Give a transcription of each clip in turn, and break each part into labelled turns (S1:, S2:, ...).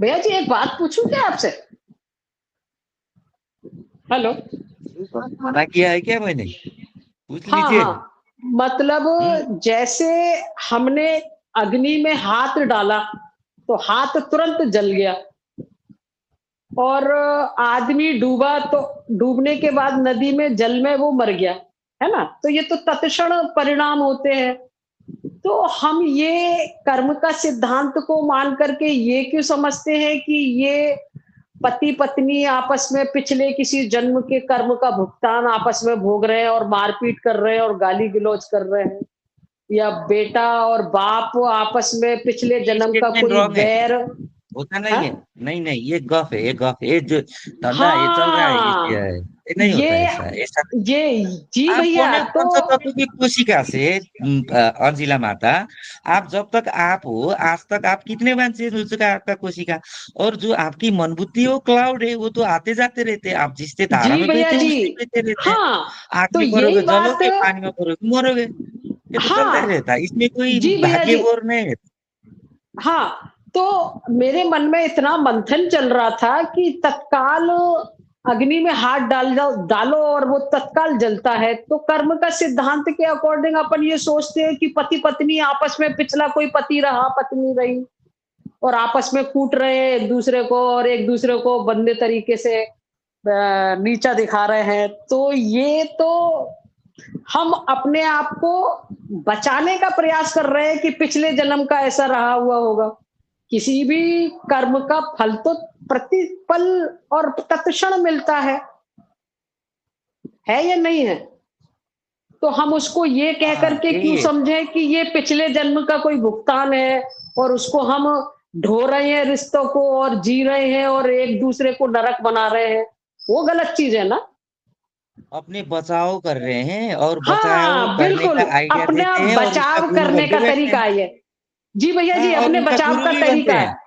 S1: भैया जी एक बात पूछूं क्या आपसे? हेलो।
S2: मना किया है क्या मैंने? पूछ
S1: हाँ
S2: लीजिए।
S1: हाँ, मतलब
S2: हम्म।
S1: जैसे हमने अग्नि में हाथ डाला तो हाथ तुरंत जल गया, और आदमी डूबा तो डूबने के बाद नदी में जल में वो मर गया, है ना? तो ये तो तत्क्षण परिणाम होते हैं। तो हम ये कर्म का सिद्धांत को मान करके ये क्यों समझते हैं कि ये पति पत्नी आपस में पिछले किसी जन्म के कर्म का भुगतान आपस में भोग रहे हैं और मारपीट कर रहे हैं और गाली गलौज कर रहे हैं, या बेटा और बाप आपस में पिछले
S2: ये
S1: जन्म का
S2: स्टेटमेंट
S1: कोई
S2: रॉन्ग है।
S1: वैर।
S2: होता नहीं
S1: हाँ
S2: है। नहीं नहीं, ये गफ है, ये गफ है, ये जो धंधा ये चल रहा है,
S1: हाँ,
S2: ये नहीं होता
S1: ये
S2: ऐसा ऐसा।
S1: ये जी
S2: आप
S1: भैया
S2: पौने
S1: तो
S2: 500 तत्व की कोशिका से अंजिला माता, आप जब तक आप हो आज तक आप कितने बार चेंज हो चुका है आपका कोशिका। और जो आपकी मन बुद्धि वो क्लाउड है, वो तो आते जाते रहते हैं। आप जिससे धारा
S1: जी
S2: में
S1: भैया
S2: बहते हैं
S1: जी,
S2: उससे बहते रहते हैं।
S1: हाँ,
S2: आग
S1: तो
S2: में
S1: यही
S2: पड़ोगे
S1: बात।
S2: जलोगे, पानी में पड़ोगे मरोगे। ये तो चलता ही
S1: हाँ
S2: रहता है, इसमें कोई
S1: जी भैया
S2: भाग्य
S1: जी,
S2: और नहीं है।
S1: हाँ, तो मेरे मन में इतना मंथन चल रहा था कि तत्काल अग्नि में हाथ डालो और वो तत्काल जलता है, तो कर्म का सिद्धांत के अकॉर्डिंग अपन ये सोचते हैं कि पति पत्नी आपस में पिछला कोई पति रहा पत्नी रही और आपस में कूट रहे हैं एक दूसरे को और एक दूसरे को गंदे तरीके से नीचा दिखा रहे हैं, तो ये तो हम अपने आप को बचाने का प्रयास कर रहे हैं कि पिछले जन्म का ऐसा रहा हुआ होगा। किसी भी कर्म का फल तो प्रतिपल और तत्क्षण मिलता है या नहीं है? तो हम उसको ये कह
S2: हाँ
S1: करके क्यों
S2: यही है।
S1: समझें कि ये पिछले जन्म का कोई भुगतान है और उसको हम ढो रहे हैं रिश्तों को और जी रहे हैं और एक दूसरे को नरक बना रहे हैं, वो गलत चीज है ना?
S2: अपने बचाव कर रहे हैं और बचाव
S1: हाँ
S2: करने
S1: बिल्कुल,
S2: का आइडिया
S1: अपना
S2: देते हैं और उसका
S1: बचाव
S2: गुरु
S1: करने
S2: बन के
S1: का
S2: बैठते
S1: तरीका
S2: हैं।
S1: है ये। जी भैया जी,
S2: हाँ, और
S1: अपने
S2: उनका
S1: बचाव
S2: गुरु
S1: का
S2: भी बनते
S1: तरीका
S2: हैं।
S1: है।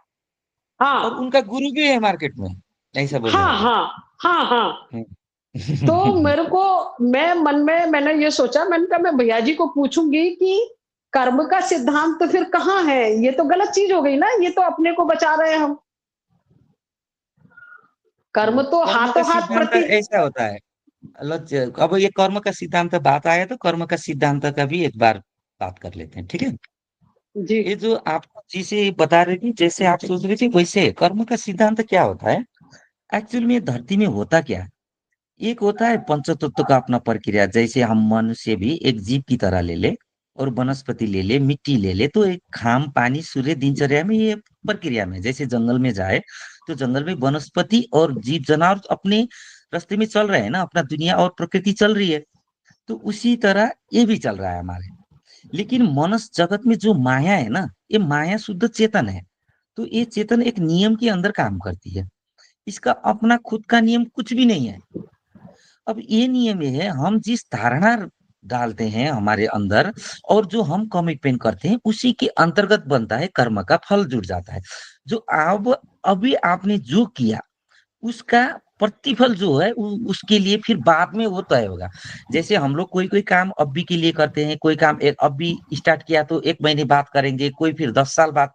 S1: हाँ
S2: और उनका गुरु भी है मार्केट में, ऐसा बोलने
S1: हाँ
S2: वाले।
S1: हाँ हाँ हाँ।
S2: हम्म।
S1: तो मेरे को, मैं मन में मैंने ये सोचा, मैंने कहा मैं भैया जी को पूछूंगी कि कर्म का सिद्धांत तो फिर कहाँ है? ये तो गलत चीज हो गई ना, ये तो अपने को बचा रहे हैं हम। कर्म तो
S2: कर्म का
S1: हाथों हाथ
S2: सिद्धांत
S1: प्रति।
S2: ऐसा होता है। अब ये कर्म का सिद्धांत बात आया तो कर्म का सिद्धांत का भी एक बार बात कर लेते हैं, ठीक है।
S1: जी
S2: ये जो आपको जिसे बता रही थी, जैसे आप सोच रहे थे वैसे कर्म का सिद्धांत क्या होता है। एक्चुअल में धरती में होता क्या है। एक होता है पंचतत्व का अपना प्रक्रिया, जैसे हम मनुष्य भी एक जीव की तरह ले ले और वनस्पति ले ले, मिट्टी ले ले, तो एक खाम पानी सूर्य दिनचर्या में ये प्रक्रिया में, जैसे जंगल में जाए तो जंगल में वनस्पति और जीव जनावर अपने रास्ते में चल रहे हैं ना, अपना दुनिया और प्रकृति चल रही है। तो उसी तरह ये भी चल रहा है हमारे। लेकिन मनुष्य जगत में जो माया है ना, ये माया शुद्ध चेतन है। तो ये चेतन एक नियम के अंदर काम करती है। इसका अपना खुद का नियम कुछ भी नहीं है। अब ये नियम ये है, हम जिस धारणा डालते हैं हमारे अंदर और जो हम कमिटमेंट करते हैं उसी के अंतर्गत बनता है, कर्म का फल जुड़ जाता है। जो अब अभी आपने जो किया उसका प्रतिफल जो है उसके लिए फिर बाद में वो तय होगा। जैसे हम लोग कोई कोई काम अभी के लिए करते हैं, कोई काम एक अभी स्टार्ट किया तो 1 महीने बाद करेंगे, कोई फिर 10 साल बाद।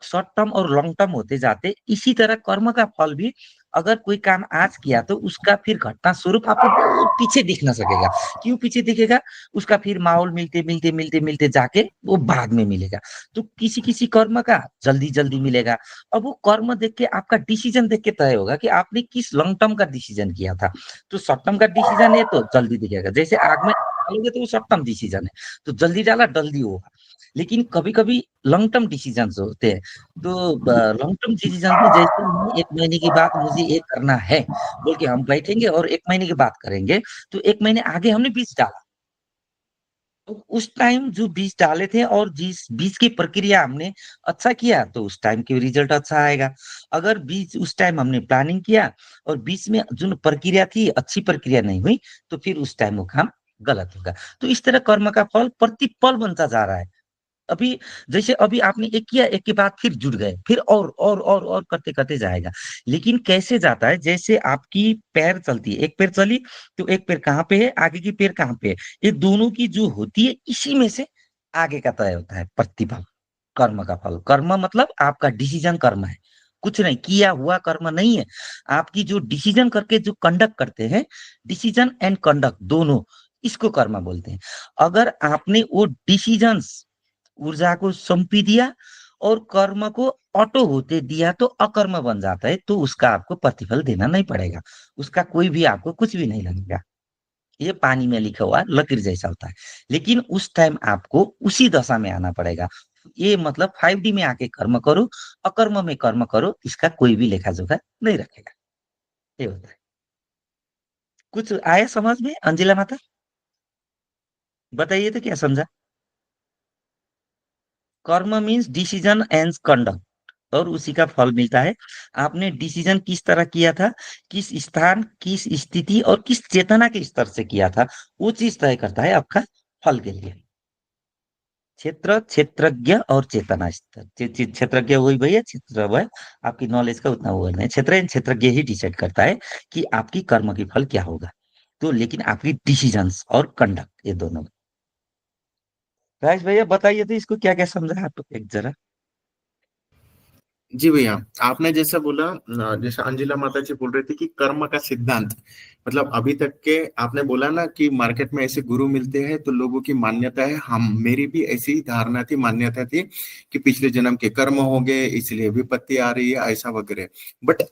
S2: शॉर्ट टर्म और लॉन्ग टर्म होते जाते, इसी तरह कर्म का फल भी अगर कोई काम आज किया तो उसका फिर घटना स्वरूप आपको बहुत पीछे दिख ना सकेगा। क्यों पीछे दिखेगा? उसका फिर माहौल मिलते मिलते मिलते मिलते जाके वो बाद में मिलेगा। तो किसी किसी कर्म का जल्दी जल्दी मिलेगा। अब वो कर्म देख के आपका डिसीजन देख के तय होगा कि आपने किस लॉन्ग टर्म का डिसीजन किया था। तो शॉर्ट टर्म का डिसीजन है तो जल्दी दिखेगा, जैसे आग में डालोगे तो वो शॉर्ट टर्म डिसीजन है, तो जल्दी डाला जल्दी होगा। लेकिन कभी कभी लॉन्ग टर्म डिसीजन होते हैं। तो लॉन्ग टर्म डिसीजन में जैसे मैं 1 महीने के बाद मुझे ये करना है बोल के हम बैठेंगे और 1 महीने के बाद करेंगे, तो 1 महीने आगे हमने बीज डाला। तो उस टाइम जो बीज डाले थे और जिस बीज की प्रक्रिया हमने अच्छा किया तो उस टाइम के रिजल्ट अच्छा आएगा। अगर बीज उस टाइम हमने प्लानिंग किया और बीच में जो प्रक्रिया थी अच्छी प्रक्रिया नहीं हुई, तो फिर उस टाइम वो काम गलत होगा। तो इस तरह कर्म का फल प्रतिपल बनता जा रहा है। अभी जैसे अभी आपने एक किया, एक के बाद फिर जुड़ गए, फिर और करते करते जाएगा। लेकिन कैसे जाता है, जैसे आपकी पैर चलती है, एक पैर चली तो एक पैर कहाँ पे है, आगे की पैर कहाँ पे है, ये दोनों की जो होती है इसी में से आगे का तय होता है प्रतिफल। कर्म का फल, कर्म मतलब आपका डिसीजन कर्म है। कुछ नहीं किया हुआ कर्म नहीं है। आपकी जो डिसीजन करके जो कंडक्ट करते हैं, डिसीजन एंड कंडक्ट दोनों, इसको कर्म बोलते हैं। अगर आपने वो डिसीजंस ऊर्जा को सौंपी दिया और कर्म को ऑटो होते दिया तो अकर्म बन जाता है, तो उसका आपको प्रतिफल देना नहीं पड़ेगा, उसका कोई भी आपको कुछ भी नहीं लगेगा। ये पानी में लिखा हुआ लकीर जैसा होता है। लेकिन उस टाइम आपको उसी दशा में आना पड़ेगा। ये मतलब 5D में आके कर्म करो, अकर्म में कर्म करो, इसका कोई भी लेखा जोखा नहीं रखेगा। ये होता है। कुछ आया समझ में अंजिला माता? बताइए तो क्या समझा? कर्म मीन्स डिसीजन एंड कंडक्ट, और उसी का फल मिलता है। आपने डिसीजन किस तरह किया था, किस स्थान, किस स्थिति और किस चेतना के स्तर से किया था, वो चीज तय करता है आपका फल के लिए। क्षेत्र, क्षेत्रज्ञ और चेतना स्तर। क्षेत्रज्ञ वही भैया, क्षेत्र वह आपकी नॉलेज का उतना वो नहीं, क्षेत्र एंड क्षेत्रज्ञ ही डिसाइड करता है कि आपकी कर्म की फल क्या होगा। तो लेकिन आपकी डिसीजंस और कंडक्ट, ये दोनों। राज भैया बताइए तो इसको क्या क्या समझा आप एक जरा।
S3: जी भैया, आपने जैसा बोला, जैसा अंजिला माता जी बोल रही थी कि कर्म का सिद्धांत, मतलब अभी तक के आपने बोला ना कि मार्केट में ऐसे गुरु मिलते हैं तो लोगों की मान्यता है, हम मेरी भी ऐसी ही धारणा थी, मान्यता थी कि पिछले जन्म के कर्म हो गए इसलिए विपत्ति आ रही है, ऐसा वगैरह। बट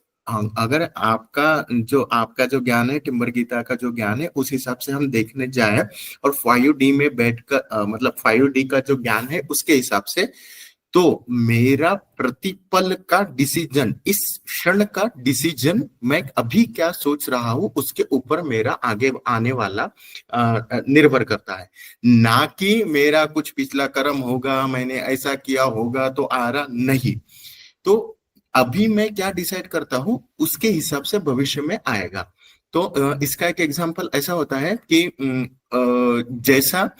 S3: अगर आपका जो ज्ञान है, टिम्बर गीता का जो ज्ञान है, उस हिसाब से हम देखने जाए और 5D में बैठकर मतलब 5D का जो ज्ञान है उसके हिसाब से, तो मेरा प्रतिपल का डिसीजन, इस क्षण का डिसीजन, मैं अभी क्या सोच रहा हूं उसके ऊपर मेरा आगे आने वाला निर्भर करता है। ना कि मेरा कुछ पिछला कर्म होगा, मैंने ऐसा किया होगा तो आ रहा नहीं। तो अभी मैं क्या डिसाइड करता हूं उसके हिसाब से भविष्य में आएगा। तो इसका एक एग्जांपल ऐसा होता है कि जैसा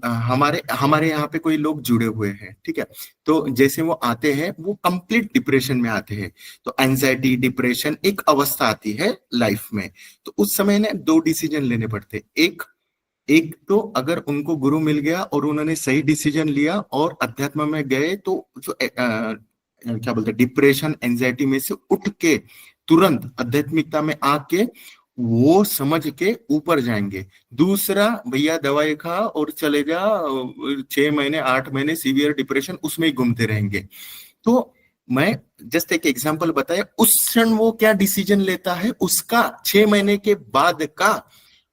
S3: हमारे हमारे यहाँ पे कोई लोग जुड़े हुए हैं, ठीक है, तो जैसे वो आते हैं वो कंप्लीट डिप्रेशन में आते हैं। तो एंजाइटी, डिप्रेशन एक अवस्था आती है लाइफ में। तो उस समय ने दो डिसीजन लेने पड़ते। एक एक तो अगर उनको गुरु मिल गया और उन्होंने सही डिसीजन लिया और अध्यात्म में गए, तो जो क्या बोलते हैं, डिप्रेशन एंजाइटी में से उठ के तुरंत आध्यात्मिकता में आके वो समझ के ऊपर जाएंगे। दूसरा, भैया दवाई खा और चले जा, 6 महीने 8 महीने सीवियर डिप्रेशन उसमें ही घूमते रहेंगे। तो मैं जस्ट एक एग्जांपल बताया, उस क्षण वो क्या डिसीजन लेता है उसका 6 महीने के बाद का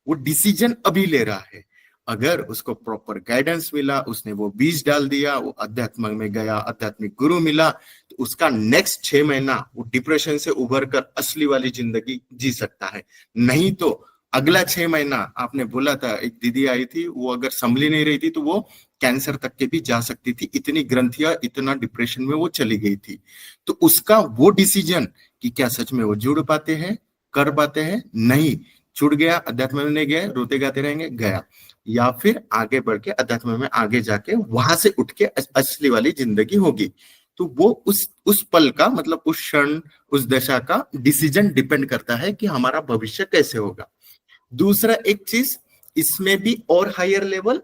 S3: वो डिसीजन अभी ले रहा है। अगर उसको प्रॉपर गाइडेंस मिला, उसने वो बीज डाल दिया, वो अध्यात्म में गया, आध्यात्मिक गुरु मिला, तो उसका नेक्स्ट 6 महीना वो डिप्रेशन से उभर कर असली वाली जिंदगी जी सकता है। नहीं तो अगला 6 महीना, आपने बोला था एक दीदी आई थी, वो अगर संभली नहीं रही थी तो वो कैंसर तक के भी जा सकती थी, इतनी ग्रंथियां, इतना डिप्रेशन में वो चली गई थी। तो उसका वो डिसीजन कि क्या सच में वो जुड़ पाते हैं, कर पाते हैं, नहीं, छूट गया, अध्यात्म में गए, रोते गाते रहेंगे, गया, या फिर आगे बढ़ के अध्यात्म में आगे जाके वहां से उठ के असली वाली जिंदगी होगी। तो वो उस पल का, मतलब उस क्षण, उस दशा का डिसीजन डिपेंड करता है कि हमारा भविष्य कैसे होगा। दूसरा एक चीज इसमें भी और हायर लेवल,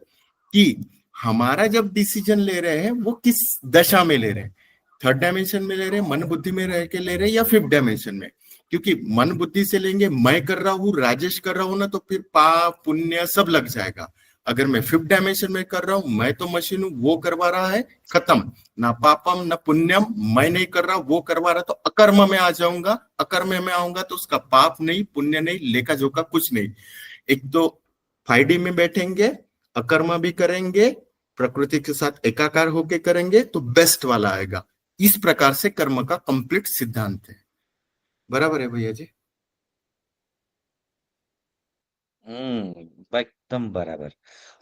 S3: कि हमारा जब डिसीजन ले रहे हैं वो किस दशा में ले रहे हैं, थर्ड डायमेंशन में ले रहे हैं, मन बुद्धि में रह के ले रहे हैं, या फिफ्थ डायमेंशन में। क्योंकि मन बुद्धि से लेंगे, मैं कर रहा हूँ, राजेश कर रहा हूँ ना, तो फिर पाप पुण्य सब लग जाएगा। अगर मैं फिफ्थ डायमेंशन में कर रहा हूं, मैं तो मशीन हूं, वो करवा रहा है, खत्म, ना पापम ना पुण्यम, मैं नहीं कर रहा, वो करवा रहा, तो अकर्म में आ जाऊंगा। अकर्म में आऊंगा तो उसका पाप नहीं, पुण्य नहीं, लेखा जोखा कुछ नहीं। एक तो 5D में बैठेंगे, अकर्म भी करेंगे, प्रकृति के साथ एकाकार होके करेंगे, तो बेस्ट वाला आएगा। इस प्रकार से कर्म का कंप्लीट सिद्धांत है। बराबर है भैया जी?
S2: एकदम बराबर।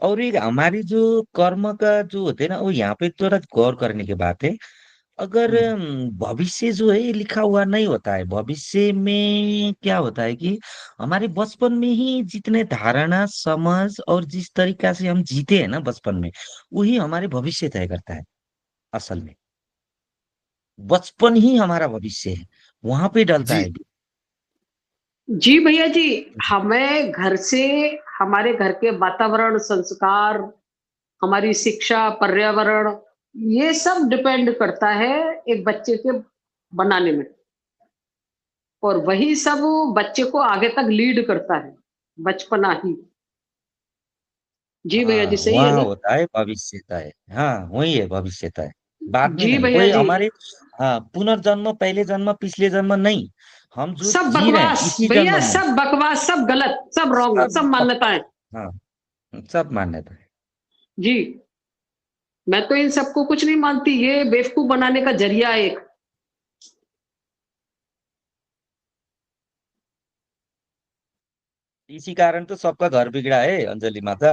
S2: और एक हमारी जो कर्म का जो होते हैं ना, वो यहाँ पे थोड़ा गौर करने की बात है। अगर
S3: हम्म।
S2: भविष्य जो है ये लिखा हुआ नहीं होता है, भविष्य में क्या होता है कि हमारे बचपन में ही जितने धारणा, समझ और जिस तरीका से हम जीते हैं ना बचपन में, वही हमारे भविष्य तय करता है। असल में बचपन ही हमारा भविष्य है, वहां पे डलता
S3: जी
S2: है।
S1: जी भैया जी, हमें घर से, हमारे घर के वातावरण, संस्कार, हमारी शिक्षा, पर्यावरण, ये सब डिपेंड करता है एक बच्चे के बनाने में, और वही सब बच्चे को आगे तक लीड करता है, बचपना ही। जी भैया जी,
S2: हाँ,
S1: सही है
S2: वहाँ
S1: ना?
S2: होता है भविष्य तय। हाँ, वही है भविष्य तय, बाद में
S1: जी
S2: नहीं
S1: भैया
S2: कोई
S1: जी,
S2: हमारे। हाँ, पुनर्जन्म, पहले जन्म, पिछले जन्म नहीं, हम जो
S1: सब
S2: जी रहे हैं
S1: बकवास
S2: इसी
S1: भैया,
S2: जन्म में।
S1: सब बकवास, सब गलत, सब रॉन्ग,
S2: सब
S1: सब
S2: सब
S1: मान्यताएं।
S2: हाँ, सब मान्यता है।
S1: जी, मैं तो इन सबको कुछ नहीं मानती, ये बेवकूफ बनाने का जरिया है एक।
S2: इसी कारण तो सबका घर बिगड़ा है अंजलि माता,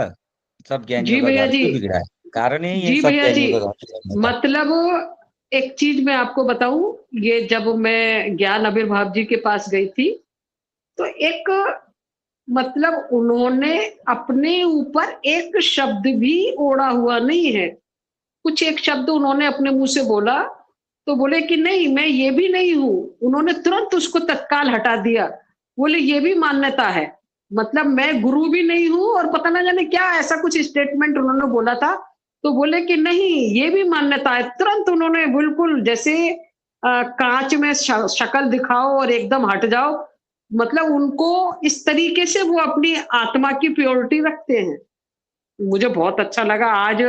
S2: सब
S1: जी
S2: ज्ञानियों का
S1: भैया
S2: घर
S1: जी,
S2: क्यों बिगड़ा है? कारण ही ये
S1: जी
S2: सब
S1: भैया जी,
S2: ज्ञानियों का घर बिगड़ने का।
S1: मतलब एक चीज मैं आपको बताऊं, ये जब मैं ज्ञान आविर्भाव जी के पास गई थी, तो एक, मतलब उन्होंने अपने ऊपर एक शब्द भी ओढ़ा हुआ नहीं है। कुछ एक शब्द उन्होंने अपने मुंह से बोला, तो बोले कि नहीं मैं ये भी नहीं हूं, उन्होंने तुरंत उसको तत्काल हटा दिया। बोले ये भी मान्यता है, मतलब मैं गुरु भी नहीं हूं, और पता ना जाने क्या ऐसा कुछ स्टेटमेंट उन्होंने बोला था। तो बोले कि नहीं ये भी मान्यता है, तुरंत उन्होंने बिल्कुल जैसे कांच में शक्ल दिखाओ और एकदम हट जाओ। मतलब उनको इस तरीके से वो अपनी आत्मा की प्योरिटी रखते हैं। मुझे बहुत अच्छा लगा आज,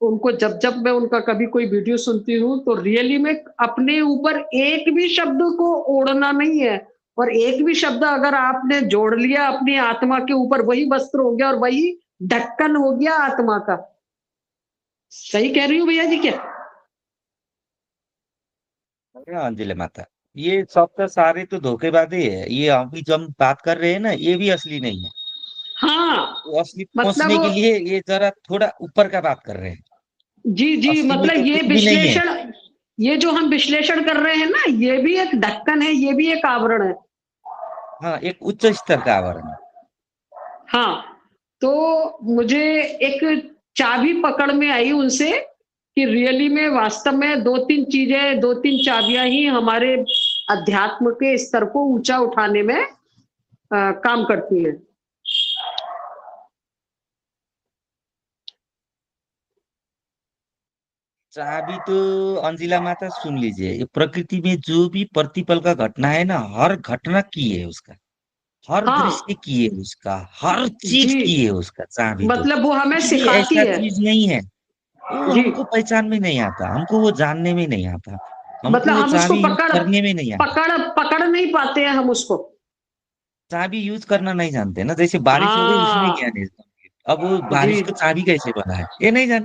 S1: उनको जब जब मैं उनका कभी कोई वीडियो सुनती हूँ, तो रियली में अपने ऊपर एक भी शब्द को ओढ़ना नहीं है, और एक भी शब्द अगर आपने जोड़ लिया अपनी आत्मा के ऊपर, वही वस्त्र हो गया और वही ढक्कन हो गया आत्मा का। सही कह रही हूँ भैया जी क्या?
S2: हाँ, अंजलि माता, ये सब तो सारे तो धोखेबाजी है। ये अभी जो हम बात कर रहे हैं ना, ये भी असली नहीं है।
S1: हाँ,
S2: वो असली
S1: मतलब
S2: पहुंचने के लिए ये जरा थोड़ा ऊपर का बात कर रहे हैं।
S1: जी जी,
S2: असली में तो
S1: मतलब ये
S2: कुछ भी नहीं है।
S1: विश्लेषण, ये जो हम विश्लेषण कर रहे हैं ना, ये भी एक ढक्कन है, ये भी एक आवरण है।
S2: हाँ, एक उच्च स्तर का आवरण है।
S1: हाँ, तो मुझे एक चाबी पकड़ में आई उनसे, कि रियली में वास्तव में 2-3 चीज़ें, 2-3 चाबियाँ ही हमारे अध्यात्म के स्तर को ऊँचा उठाने में काम करती हैं।
S2: चाबी तो अंजिला माता सुन लीजिए, ये प्रकृति में जो भी प्रतिपल का घटना है ना, हर घटना की है उसका, हर
S1: हाँ,
S2: दृश्य की है उसका, हर चीज
S1: जी,
S2: की है उसका चाबी तो।
S1: मतलब वो हमें
S2: कुछ भी
S1: सिखाती
S2: ऐसा
S1: है।
S2: चीज नहीं है वो
S1: जी,
S2: हमको पहचान में नहीं आता, हमको वो जानने में नहीं आता, हमको
S1: मतलब
S2: वो
S1: हम उसको
S2: चाबी यूज करने में नहीं आता।
S1: पकड़ नहीं पाते हैं हम उसको।
S2: चाबी यूज करना नहीं जानते ना, जैसे बारिश हो गई उसमें क्या
S1: हाँ,
S2: नहीं, अब वो
S1: जी।
S2: बारिश को चाबी कैसे बना है ये नहीं जानते।